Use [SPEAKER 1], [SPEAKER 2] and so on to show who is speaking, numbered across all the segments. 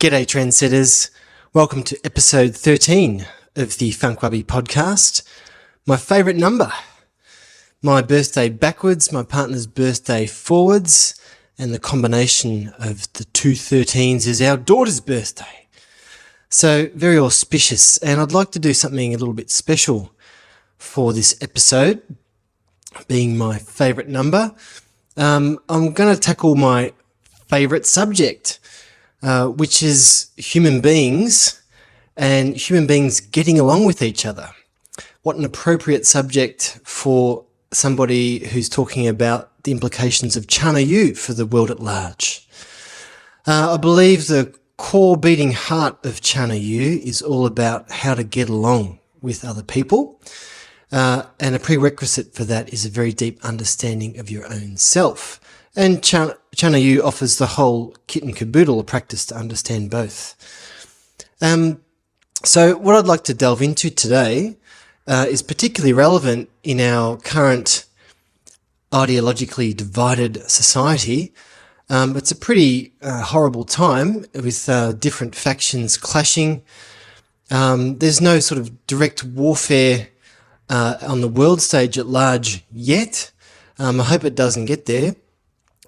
[SPEAKER 1] G'day trendsetters, welcome to episode 13 of the Wabi podcast. My favourite number, my birthday backwards, my partner's birthday forwards, and the combination of the two 13s is our daughter's birthday. So very auspicious, and I'd like to do something a little bit special for this episode, being my favourite number. I'm going to tackle my favourite subject, which is human beings and human beings getting along with each other. What an appropriate subject for somebody who's talking about the implications of Chana Yu for the world at large. I believe the core beating heart of Chana Yu is all about how to get along with other people. And a prerequisite for that is a very deep understanding of your own self. And Chana Yu offers the whole kit and caboodle, a practice to understand both. So what I'd like to delve into today is particularly relevant in our current ideologically divided society. It's a pretty horrible time with different factions clashing. There's no sort of direct warfare on the world stage at large yet. I hope it doesn't get there.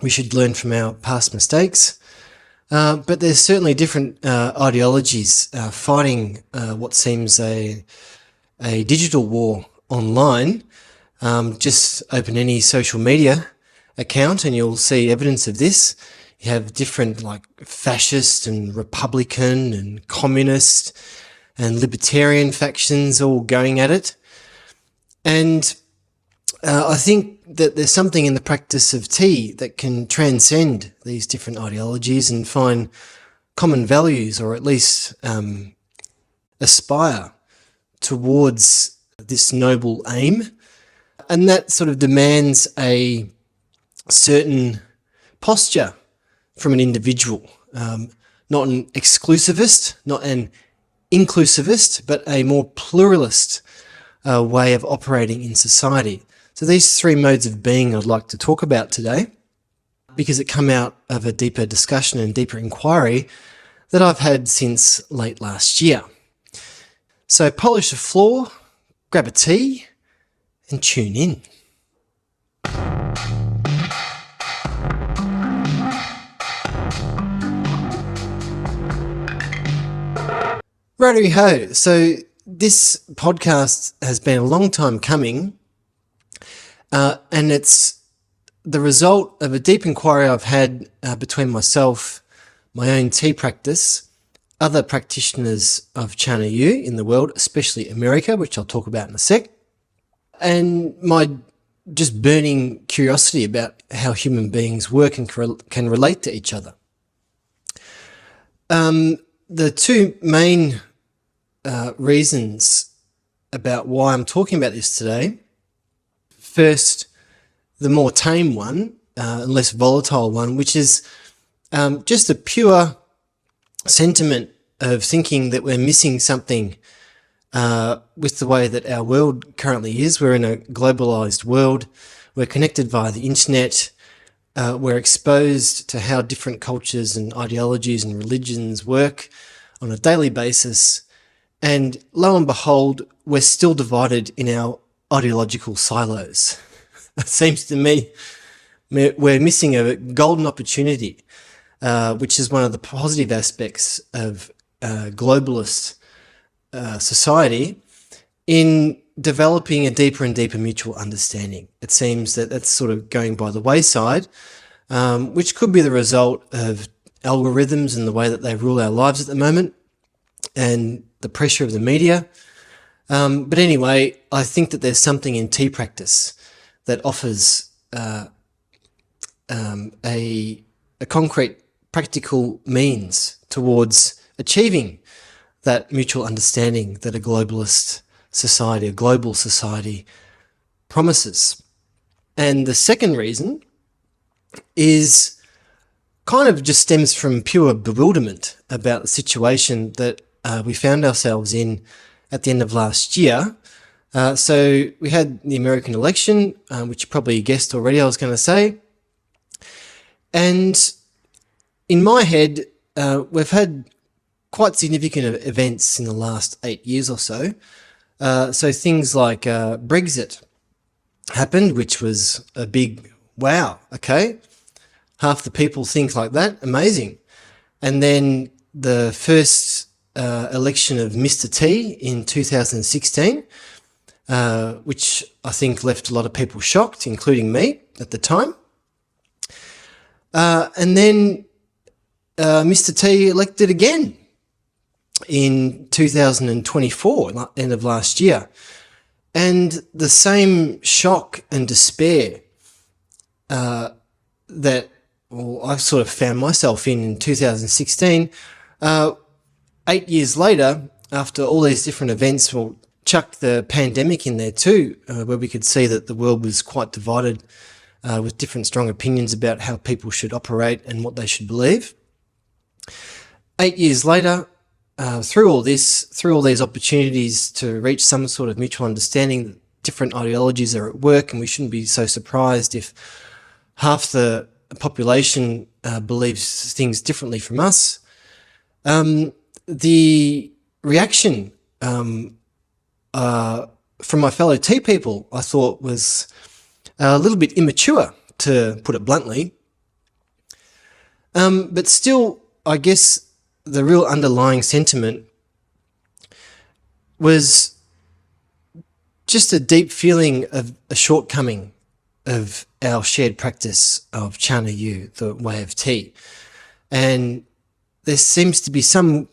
[SPEAKER 1] We should learn from our past mistakes. But there's certainly different ideologies fighting what seems a digital war online. Just open any social media account and you'll see evidence of this. You have different like fascist and Republican and communist and libertarian factions all going at it. And I think that there's something in the practice of tea that can transcend these different ideologies and find common values, or at least aspire towards this noble aim. And that sort of demands a certain posture from an individual, not an exclusivist, not an inclusivist, but a more pluralist way of operating in society. So these three modes of being I'd like to talk about today, because it come out of a deeper discussion and deeper inquiry that I've had since late last year. So polish the floor, grab a tea, and tune in. Righty-ho, so this podcast has been a long time coming, and it's the result of a deep inquiry I've had between myself, my own tea practice, other practitioners of Chana Yu in the world, especially America, which I'll talk about in a sec, and my just burning curiosity about how human beings work and can relate to each other. The two main reasons about why I'm talking about this today. First, the more tame one, and less volatile one, which is just a pure sentiment of thinking that we're missing something with the way that our world currently is. We're in a globalized world. We're connected via the internet. We're exposed to how different cultures and ideologies and religions work on a daily basis. And lo and behold, we're still divided in our ideological silos. It seems to me we're missing a golden opportunity, which is one of the positive aspects of globalist society, in developing a deeper and deeper mutual understanding. It seems that that's sort of going by the wayside, which could be the result of algorithms and the way that they rule our lives at the moment, and the pressure of the media. But anyway, I think that there's something in tea practice that offers a concrete, practical means towards achieving that mutual understanding that a globalist society, a global society, promises. And the second reason is kind of just stems from pure bewilderment about the situation that we found ourselves in at the end of last year. So we had the American election, which you probably guessed already I was going to say. And in my head, we've had quite significant events in the last 8 years or so. So things like Brexit happened, which was a big wow, okay? Half the people think like that, amazing. And then the first election of Mr. T in 2016, which I think left a lot of people shocked, including me at the time. And then Mr. T elected again in 2024, end of last year. And the same shock and despair that I sort of found myself in 2016, 8 years later, after all these different events, we'll chuck the pandemic in there too, where we could see that the world was quite divided with different strong opinions about how people should operate and what they should believe. 8 years later, through all these opportunities to reach some sort of mutual understanding that different ideologies are at work, and we shouldn't be so surprised if half the population believes things differently from us. The reaction from my fellow T people, I thought, was a little bit immature, to put it bluntly. But still, I guess the real underlying sentiment was just a deep feeling of a shortcoming of our shared practice of Chana Yu, the way of tea. And there seems to be some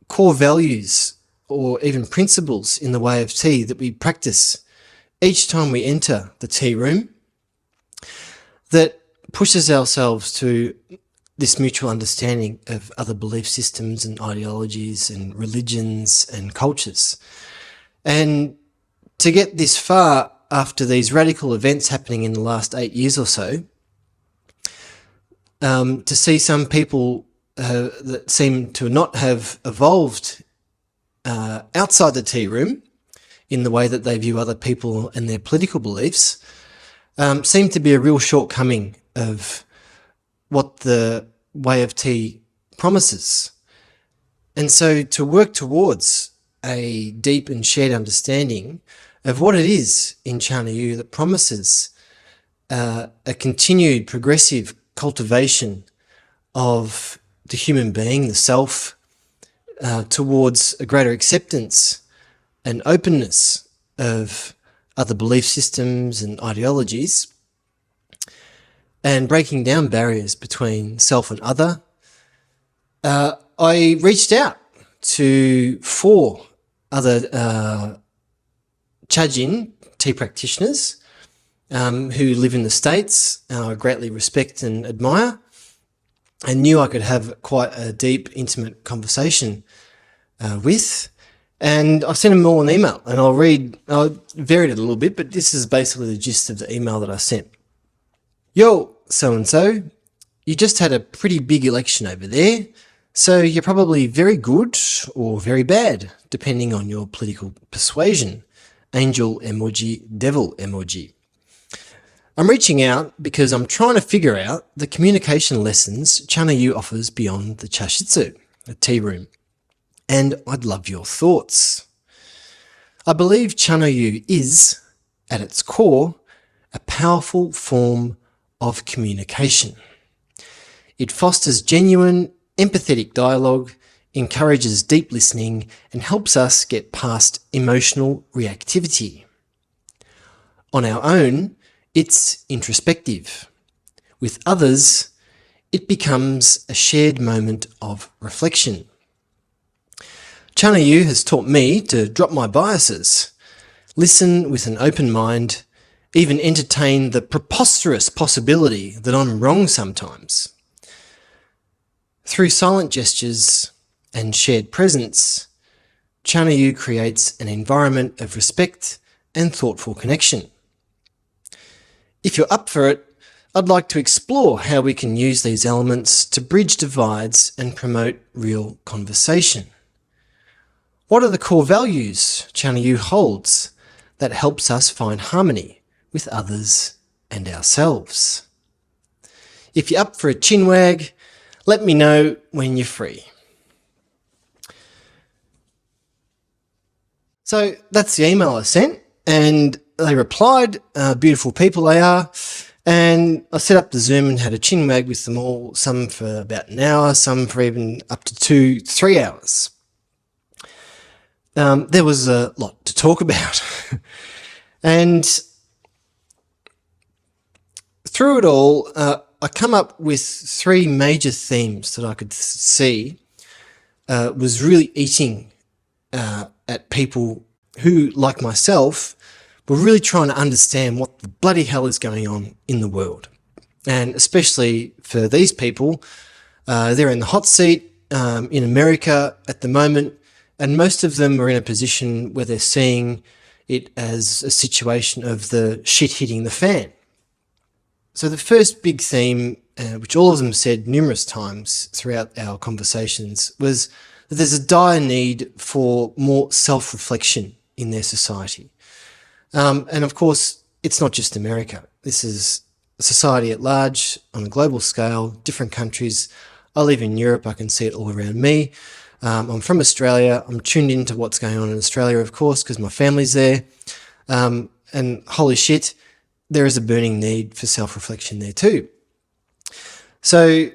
[SPEAKER 1] core values or even principles in the way of tea that we practice each time we enter the tea room that pushes ourselves to this mutual understanding of other belief systems and ideologies and religions and cultures. And to get this far after these radical events happening in the last 8 years or so, to see some people that seem to not have evolved outside the tea room in the way that they view other people and their political beliefs, seem to be a real shortcoming of what the way of tea promises. And so to work towards a deep and shared understanding of what it is in Chana Yu that promises a continued progressive cultivation of the human being, the self, towards a greater acceptance and openness of other belief systems and ideologies, and breaking down barriers between self and other, I reached out to 4 other Chajin tea practitioners who live in the States, I greatly respect and admire, and knew I could have quite a deep, intimate conversation with. And I sent them all an email, and I varied it a little bit, but this is basically the gist of the email that I sent. Yo, so-and-so, you just had a pretty big election over there, so you're probably very good or very bad, depending on your political persuasion. Angel emoji, devil emoji. I'm reaching out because I'm trying to figure out the communication lessons Chana Yu offers beyond the chashitsu, the tea room, and I'd love your thoughts. I believe Chana Yu is, at its core, a powerful form of communication. It fosters genuine, empathetic dialogue, encourages deep listening, and helps us get past emotional reactivity. On our own, it's introspective. With others, it becomes a shared moment of reflection. Chana Yu has taught me to drop my biases, listen with an open mind, even entertain the preposterous possibility that I'm wrong sometimes. Through silent gestures and shared presence, Chana Yu creates an environment of respect and thoughtful connection. If you're up for it, I'd like to explore how we can use these elements to bridge divides and promote real conversation. What are the core values Chana Yu holds that helps us find harmony with others and ourselves? If you're up for a chinwag, let me know when you're free. So that's the email I sent, and they replied, beautiful people they are, and I set up the Zoom and had a chin wag with them all, some for about an hour, some for even up to 2-3 hours. There was a lot to talk about. And through it all, I come up with 3 major themes that I could see was really eating at people who, like myself, were really trying to understand what the bloody hell is going on in the world. And especially for these people, they're in the hot seat in America at the moment, and most of them are in a position where they're seeing it as a situation of the shit hitting the fan. So the first big theme, which all of them said numerous times throughout our conversations, was that there's a dire need for more self-reflection in their society. And of course, it's not just America. This is society at large, on a global scale, different countries. I live in Europe. I can see it all around me. I'm from Australia. I'm tuned into what's going on in Australia, of course, because my family's there. And holy shit, there is a burning need for self-reflection there too. So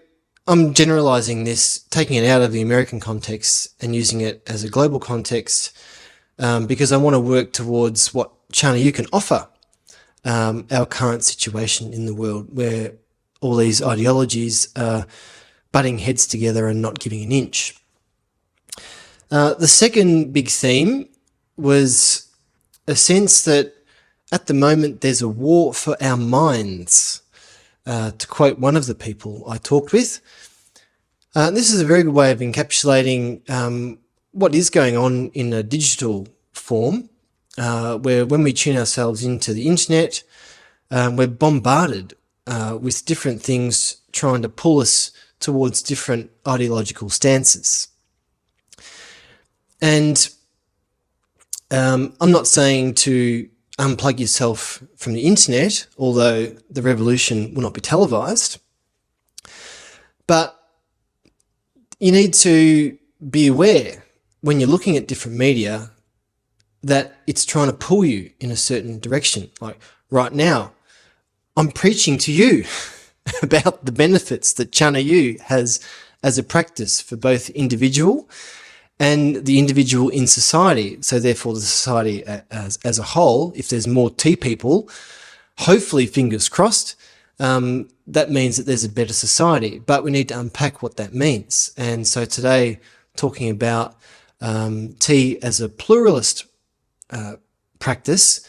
[SPEAKER 1] I'm generalizing this, taking it out of the American context and using it as a global context, because I want to work towards what Chana you can offer our current situation in the world, where all these ideologies are butting heads together and not giving an inch. The second big theme was a sense that at the moment there's a war for our minds, to quote one of the people I talked with. This is a very good way of encapsulating what is going on in a digital form, where when we tune ourselves into the internet, we're bombarded with different things trying to pull us towards different ideological stances. And I'm not saying to unplug yourself from the internet, although the revolution will not be televised, but you need to be aware when you're looking at different media that it's trying to pull you in a certain direction. Like right now, I'm preaching to you about the benefits that Chana Yu has as a practice for both individual and the individual in society. So therefore the society as a whole, if there's more tea people, hopefully fingers crossed, that means that there's a better society. But we need to unpack what that means. And so today, talking about tea as a pluralist practice,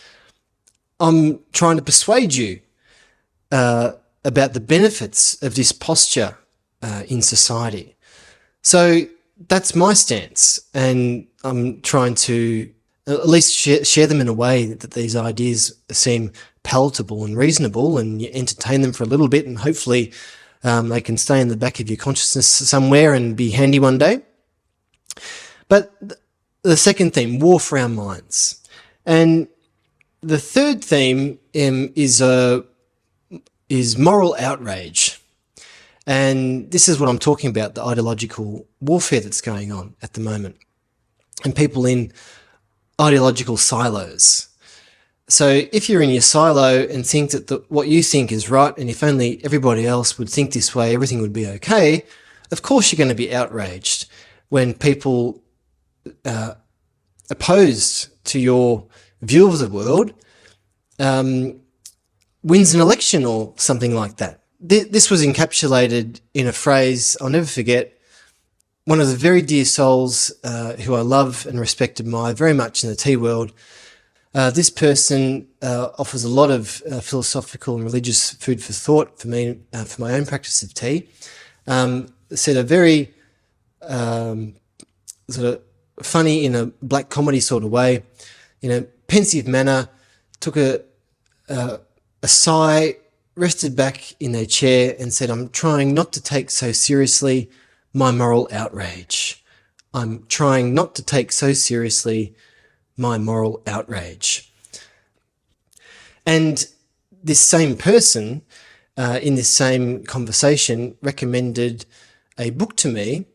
[SPEAKER 1] I'm trying to persuade you about the benefits of this posture in society. So that's my stance, and I'm trying to at least share them in a way that these ideas seem palatable and reasonable, and you entertain them for a little bit, and hopefully they can stay in the back of your consciousness somewhere and be handy one day. But the second theme, war for our minds. And the third theme is moral outrage. And this is what I'm talking about, the ideological warfare that's going on at the moment, and people in ideological silos. So if you're in your silo and think that what you think is right, and if only everybody else would think this way, everything would be okay, of course you're going to be outraged when people opposed to your view of the world wins an election or something like that. This was encapsulated in a phrase I'll never forget. One of the very dear souls who I love and respect, admire very much in the tea world, this person offers a lot of philosophical and religious food for thought for me, for my own practice of tea. Said a very sort of funny, in a black comedy sort of way, in a pensive manner, took a sigh, rested back in their chair and said, I'm trying not to take so seriously my moral outrage. I'm trying not to take so seriously my moral outrage. And this same person, in this same conversation, recommended a book to me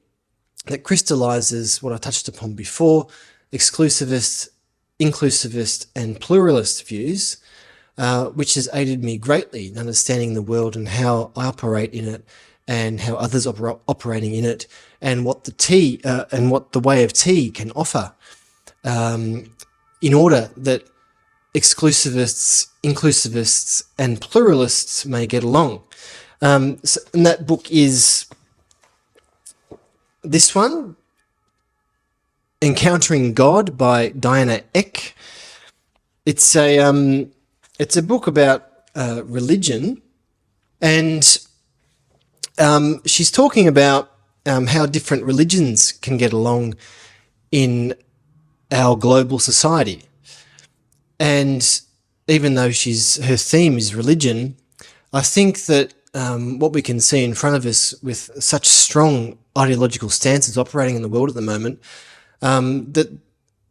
[SPEAKER 1] that crystallizes what I touched upon before, exclusivist inclusivist and pluralist views, which has aided me greatly in understanding the world and how I operate in it and how others are operating in it, and what the way of tea can offer, in order that exclusivists, inclusivists and pluralists may get along. And that book is this one, Encountering God by Diana Eck. It's a book about religion, and she's talking about how different religions can get along in our global society. And even though her theme is religion, I think that what we can see in front of us with such strong ideological stances operating in the world at the moment, that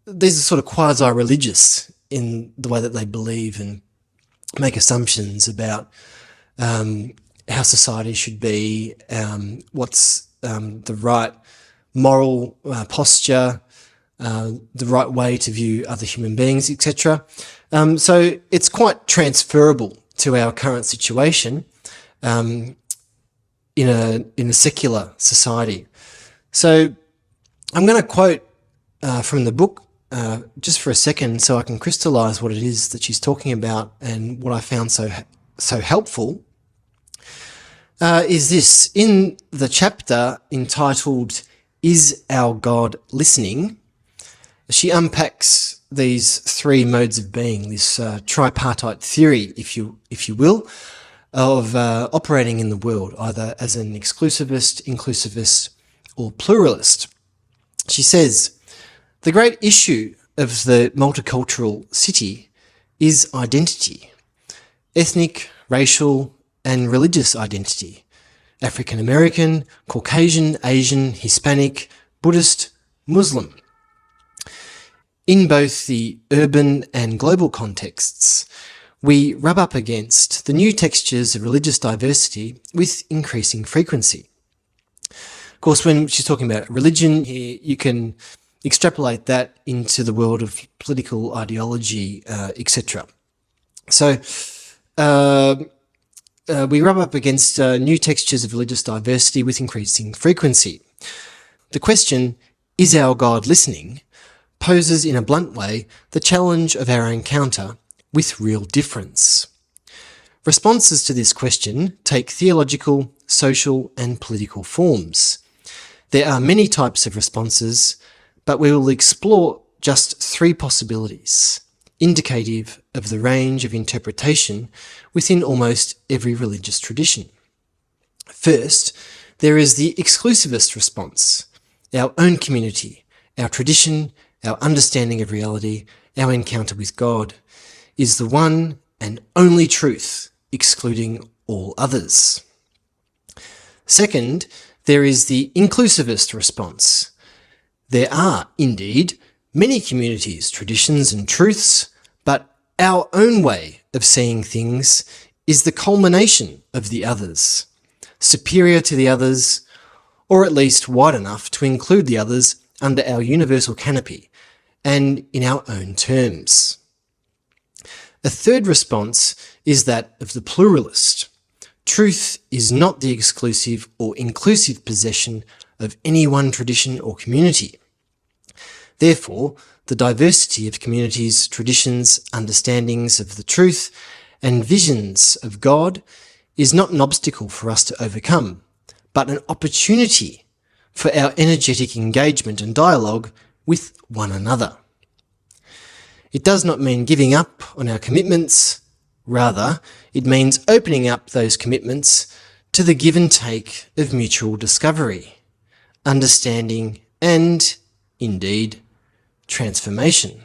[SPEAKER 1] these are sort of quasi-religious in the way that they believe and make assumptions about how society should be, what's the right moral posture, the right way to view other human beings, etc. So it's quite transferable to our current situation in a secular society. So I'm going to quote from the book just for a second so I can crystallize what it is that she's talking about, and what I found so helpful is this. In the chapter entitled "Is Our God Listening?", she unpacks these three modes of being, this tripartite theory, if you will, of operating in the world, either as an exclusivist, inclusivist, or pluralist. She says, the great issue of the multicultural city is identity, ethnic, racial, and religious identity, African American, Caucasian, Asian, Hispanic, Buddhist, Muslim. In both the urban and global contexts, we rub up against the new textures of religious diversity with increasing frequency. Of course, when she's talking about religion here, you can extrapolate that into the world of political ideology, etc. So we rub up against new textures of religious diversity with increasing frequency. The question, is our God listening, poses in a blunt way the challenge of our encounter with real difference. Responses to this question take theological, social, and political forms. There are many types of responses, but we will explore just three possibilities, indicative of the range of interpretation within almost every religious tradition. First, there is the exclusivist response, our own community, our tradition, our understanding of reality, our encounter with God, is the one and only truth, excluding all others. Second, there is the inclusivist response. There are, indeed, many communities, traditions, and truths, but our own way of seeing things is the culmination of the others, superior to the others, or at least wide enough to include the others under our universal canopy and in our own terms. A third response is that of the pluralist. Truth is not the exclusive or inclusive possession of any one tradition or community. Therefore, the diversity of communities, traditions, understandings of the truth, and visions of God is not an obstacle for us to overcome, but an opportunity for our energetic engagement and dialogue with one another. It does not mean giving up on our commitments. Rather, it means opening up those commitments to the give and take of mutual discovery, understanding, and, indeed, transformation.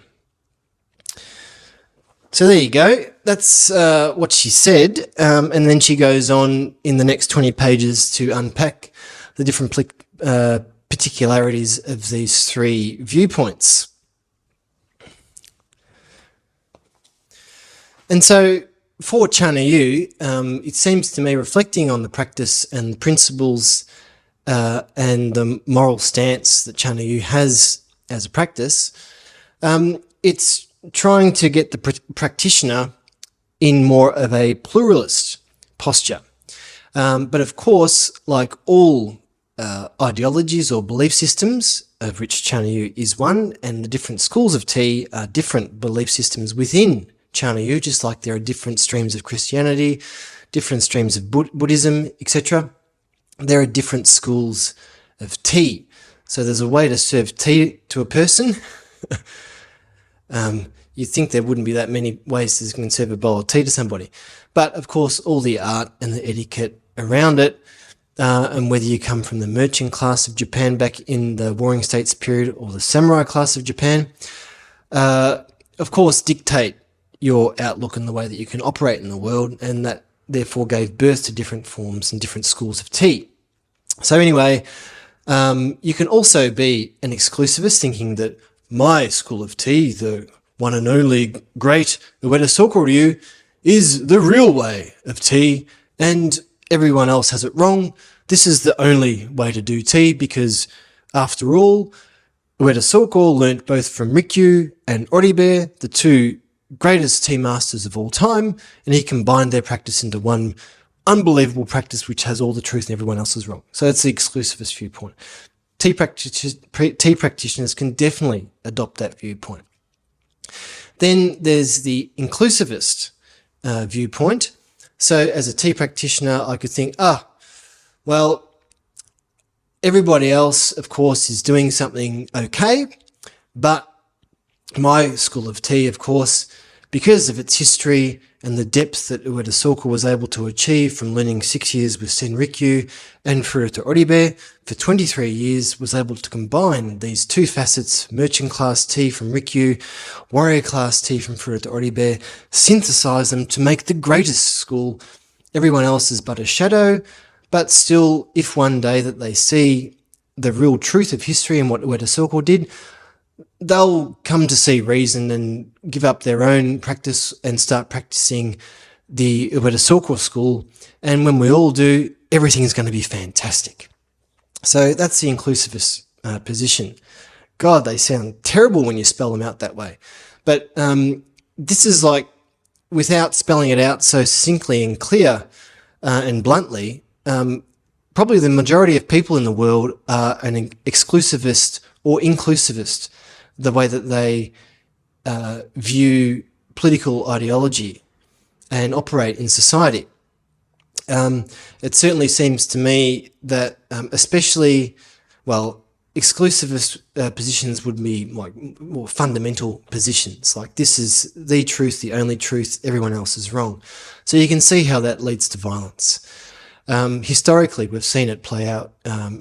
[SPEAKER 1] So there you go. That's what she said. And then she goes on in the next 20 pages to unpack the different particularities of these three viewpoints. And so for Chana-yu, it seems to me, reflecting on the practice and principles and the moral stance that Chana-yu has as a practice, it's trying to get the practitioner in more of a pluralist posture. But of course, like all ideologies or belief systems, of which Chanayu is one, and the different schools of tea are different belief systems within Chanayu, just like there are different streams of Christianity, different streams of Buddhism, etc. There are different schools of tea. So there's a way to serve tea to a person. You'd think there wouldn't be that many ways to serve a bowl of tea to somebody. But of course, all the art and the etiquette around it, and whether you come from the merchant class of Japan back in the Warring States period or the samurai class of Japan, of course, dictate your outlook and the way that you can operate in the world, and that therefore gave birth to different forms and different schools of tea. So anyway, you can also be an exclusivist, thinking that my school of tea, the one and only great Ueda Sokoryu, is the real way of tea, and everyone else has it wrong. This is the only way to do tea because, after all, Ueda Soko learnt both from Rikyu and Oribe, the two greatest tea masters of all time, and he combined their practice into one unbelievable practice which has all the truth and everyone else is wrong. So that's the exclusivist viewpoint. Tea practitioners can definitely adopt that viewpoint. Then there's the inclusivist viewpoint. So as a tea practitioner, I could think, well, everybody else, of course, is doing something okay, but my school of tea, of course, because of its history and the depth that Ueda Soka was able to achieve from learning 6 years with Senrikyu and Furuta Oribe, for 23 years was able to combine these two facets, merchant class tea from Rikyu, warrior class tea from Furuta Oribe, synthesize them to make the greatest school. Everyone else is but a shadow, but still, if one day that they see the real truth of history and what Ueda Soka did, they'll come to see reason and give up their own practice and start practicing the Ueda Soka school. And when we all do, everything is going to be fantastic. So that's the inclusivist position. God, they sound terrible when you spell them out that way. But this is like, without spelling it out so succinctly and clear and bluntly, probably the majority of people in the world are an exclusivist or inclusivist, the way that they view political ideology and operate in society. It certainly seems to me that especially, well, exclusivist positions would be like more fundamental positions, like this is the truth, the only truth, everyone else is wrong. So you can see how that leads to violence. Historically, we've seen it play out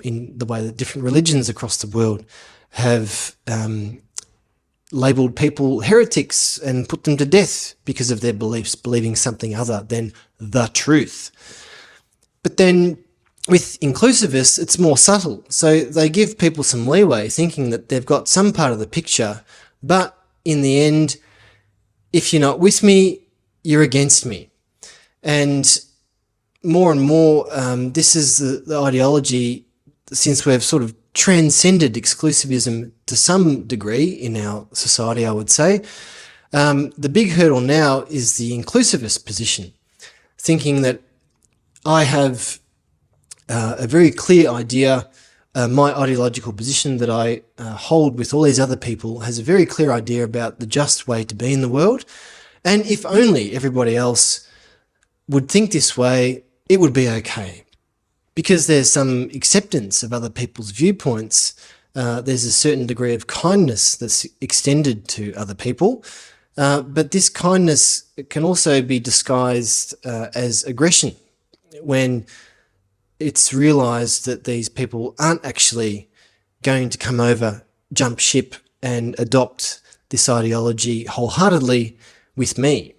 [SPEAKER 1] in the way that different religions across the world have labelled people heretics and put them to death because of their beliefs, believing something other than the truth. But then with inclusivists, it's more subtle. So they give people some leeway, thinking that they've got some part of the picture, but in the end, if you're not with me, you're against me. And more, this is the ideology, since we've sort of transcended exclusivism to some degree in our society, I would say. The big hurdle now is the inclusivist position, thinking that I have a very clear idea, my ideological position that I hold with all these other people has a very clear idea about the just way to be in the world, and if only everybody else would think this way, it would be okay. Because there's some acceptance of other people's viewpoints, there's a certain degree of kindness that's extended to other people, but this kindness can also be disguised as aggression when it's realised that these people aren't actually going to come over, jump ship and adopt this ideology wholeheartedly with me.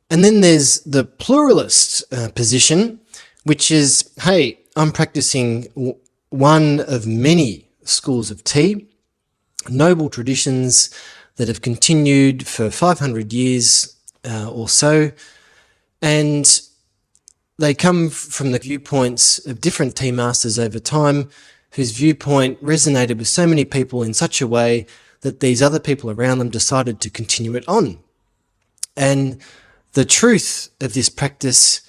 [SPEAKER 1] And then there's the pluralist position, which is, hey, I'm practicing one of many schools of tea, noble traditions that have continued for 500 years or so, and they come from the viewpoints of different tea masters over time, whose viewpoint resonated with so many people in such a way that these other people around them decided to continue it on. And the truth of this practice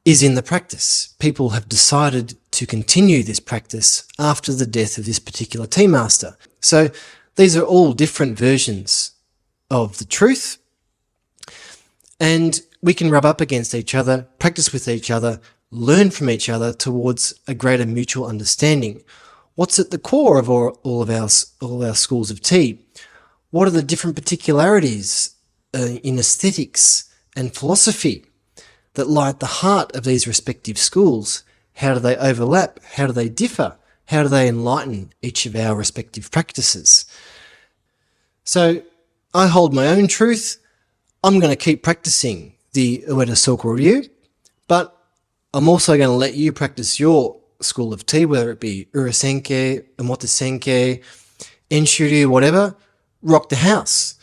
[SPEAKER 1] is in the practice. People have decided to continue this practice after the death of this particular tea master. So these are all different versions of the truth, and we can rub up against each other, practice with each other, learn from each other towards a greater mutual understanding. What's at the core of all of our schools of tea? What are the different particularities in aesthetics and philosophy that lie at the heart of these respective schools? How do they overlap? How do they differ? How do they enlighten each of our respective practices? So I hold my own truth. I'm going to keep practicing the Ueda Soka Ryu, but I'm also going to let you practice your school of tea, whether it be Urasenke, Omotesenke, Enshuryu, whatever. Rock the house.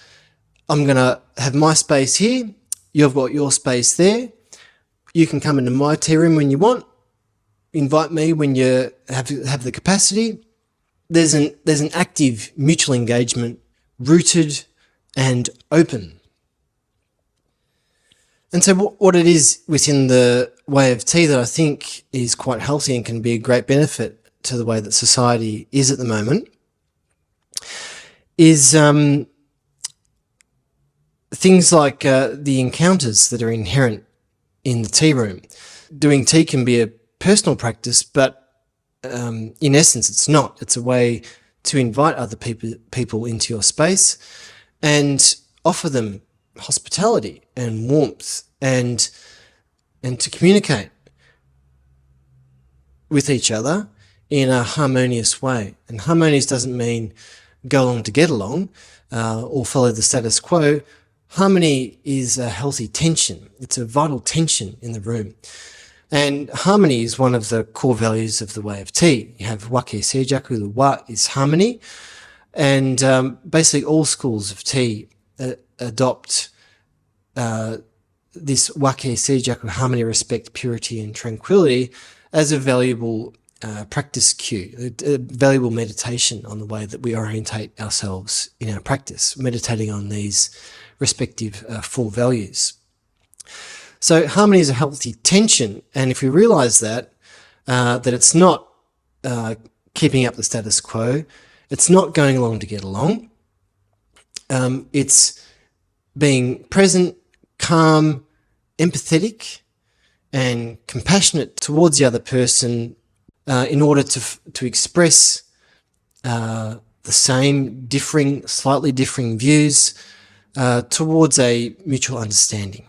[SPEAKER 1] I'm going to have my space here. You've got your space there. You can come into my tea room when you want. Invite me when you have the capacity. There's an active mutual engagement, rooted and open. And so what it is within the way of tea that I think is quite healthy and can be a great benefit to the way that society is at the moment is things like the encounters that are inherent in the tea room. Doing tea can be a personal practice, but in essence it's not. It's a way to invite other people into your space and offer them hospitality and warmth and to communicate with each other in a harmonious way. And harmonious doesn't mean go along to get along or follow the status quo. Harmony is a healthy tension. It's a vital tension in the room. And harmony is one of the core values of the way of tea. You have wake seijaku, the wa is harmony. And basically all schools of tea adopt this wake seijaku, harmony, respect, purity and tranquility as a valuable practice cue, a valuable meditation on the way that we orientate ourselves in our practice, meditating on these respective four values. So harmony is a healthy tension, and if we realise that it's not keeping up the status quo, it's not going along to get along, it's being present, calm, empathetic, and compassionate towards the other person in order to express the same slightly differing views towards a mutual understanding.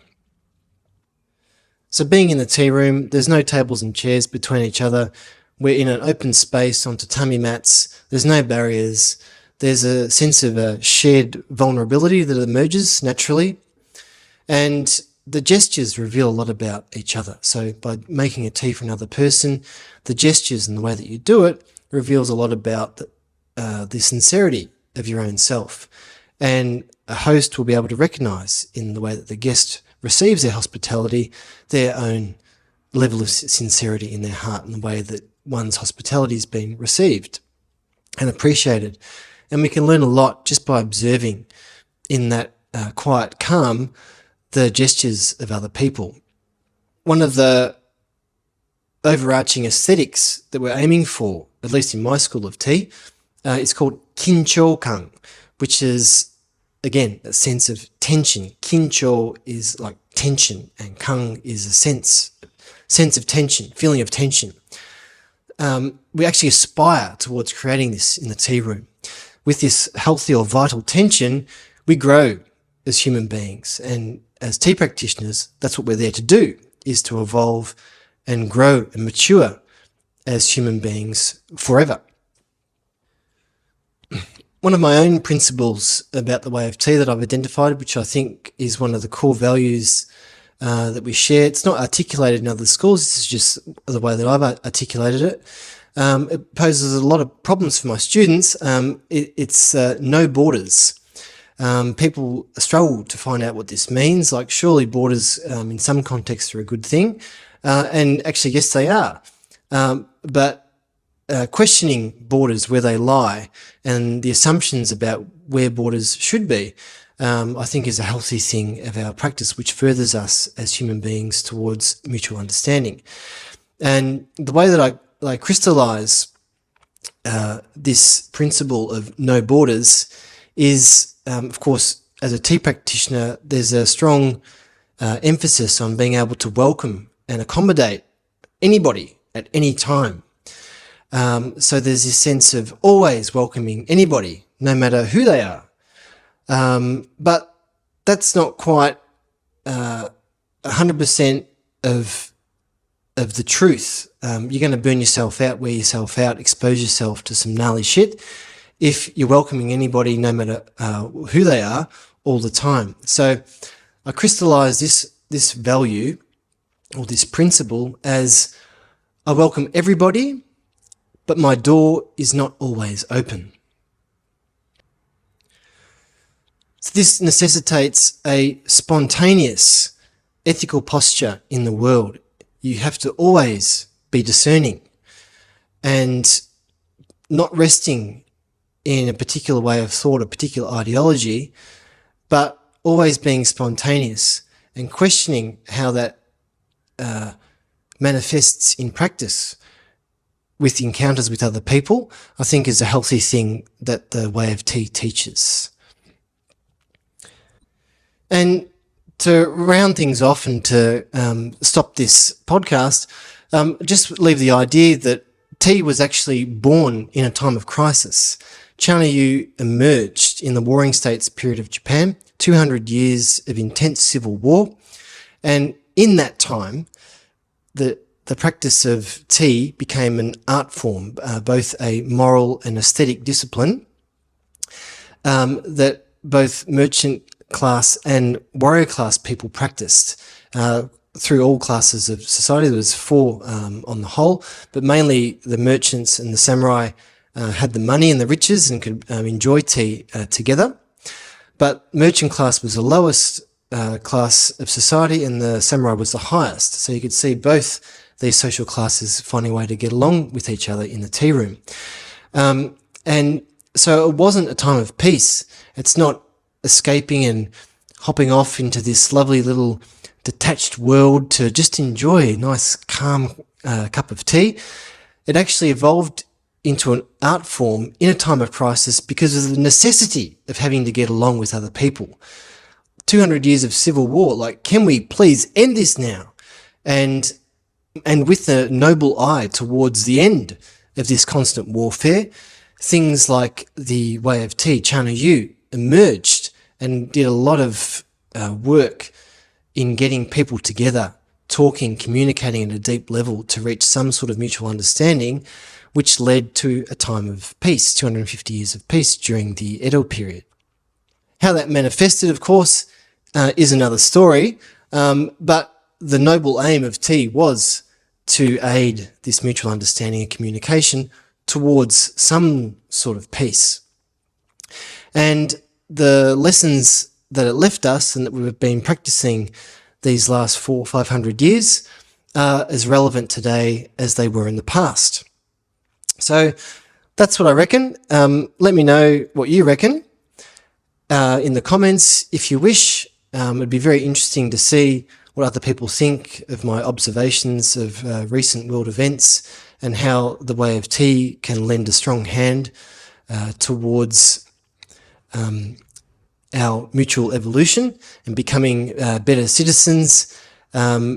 [SPEAKER 1] So being in the tea room, there's no tables and chairs between each other. We're in an open space on tatami mats. There's no barriers. There's a sense of a shared vulnerability that emerges naturally. And the gestures reveal a lot about each other. So by making a tea for another person, the gestures and the way that you do it reveals a lot about the sincerity of your own self. And a host will be able to recognise in the way that the guest receives their hospitality, their own level of sincerity in their heart and the way that one's hospitality is being received and appreciated. And we can learn a lot just by observing in that quiet calm the gestures of other people. One of the overarching aesthetics that we're aiming for, at least in my school of tea, is called kinchoukan, which is, again, a sense of tension. Kincho is like tension, and kang is a sense of tension, feeling of tension. We actually aspire towards creating this in the tea room. With this healthy or vital tension, we grow as human beings. And as tea practitioners, that's what we're there to do, is to evolve and grow and mature as human beings forever. One of my own principles about the way of tea that I've identified, which I think is one of the core values that we share, it's not articulated in other schools, this is just the way that I've articulated it. It poses a lot of problems for my students. It's no borders. People struggle to find out what this means. Like, surely borders in some contexts are a good thing. And actually, yes, they are. But questioning borders where they lie and the assumptions about where borders should be, I think is a healthy thing of our practice, which furthers us as human beings towards mutual understanding. And the way that I crystallize this principle of no borders is, of course, as a tea practitioner, there's a strong emphasis on being able to welcome and accommodate anybody at any time. So there's this sense of always welcoming anybody, no matter who they are. But that's not quite 100% of the truth. You're going to burn yourself out, wear yourself out, expose yourself to some gnarly shit if you're welcoming anybody, no matter who they are, all the time. So I crystallize this value or this principle as I welcome everybody, but my door is not always open. So this necessitates a spontaneous ethical posture in the world. You have to always be discerning and not resting in a particular way of thought, a particular ideology, but always being spontaneous and questioning how that manifests in practice with encounters with other people, I think is a healthy thing that the way of tea teaches. And to round things off and to stop this podcast, just leave the idea that tea was actually born in a time of crisis. Chanryu emerged in the Warring States period of Japan, 200 years of intense civil war. And in that time, the practice of tea became an art form, both a moral and aesthetic discipline, that both merchant class and warrior class people practiced through all classes of society. There was four on the whole, but mainly the merchants and the samurai had the money and the riches and could enjoy tea together. But merchant class was the lowest class of society and the samurai was the highest. So you could see both these social classes finding a way to get along with each other in the tea room. And so it wasn't a time of peace. It's not escaping and hopping off into this lovely little detached world to just enjoy a nice calm cup of tea. It actually evolved into an art form in a time of crisis because of the necessity of having to get along with other people. 200 years of civil war, like, can we please end this now? And with a noble eye towards the end of this constant warfare, things like the way of tea, Chanryu, emerged and did a lot of work in getting people together, talking, communicating at a deep level to reach some sort of mutual understanding, which led to a time of peace, 250 years of peace during the Edo period. How that manifested, of course, is another story, but the noble aim of tea was to aid this mutual understanding and communication towards some sort of peace. And the lessons that it left us and that we've been practicing these last 400 or 500 years are as relevant today as they were in the past. So that's what I reckon. Let me know what you reckon in the comments if you wish. It'd be very interesting to see what other people think of my observations of recent world events and how the way of tea can lend a strong hand towards our mutual evolution and becoming better citizens,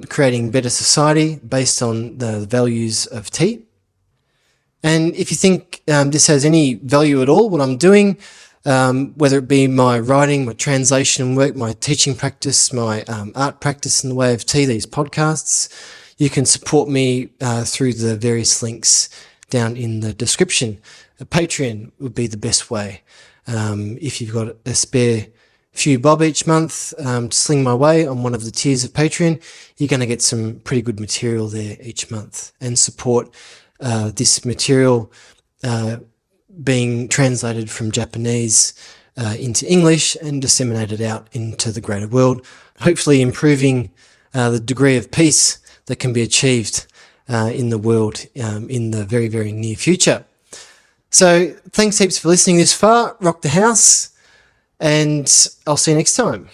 [SPEAKER 1] creating better society based on the values of tea. And if you think this has any value at all, what I'm doing, whether it be my writing, my translation work, my teaching practice, my art practice in the way of tea, these podcasts, you can support me through the various links down in the description. Patreon would be the best way. If you've got a spare few bob each month to sling my way on one of the tiers of Patreon, you're going to get some pretty good material there each month and support this material being translated from Japanese into English and disseminated out into the greater world, hopefully improving the degree of peace that can be achieved in the world in the very, very near future. So thanks heaps for listening this far. Rock the house, and I'll see you next time.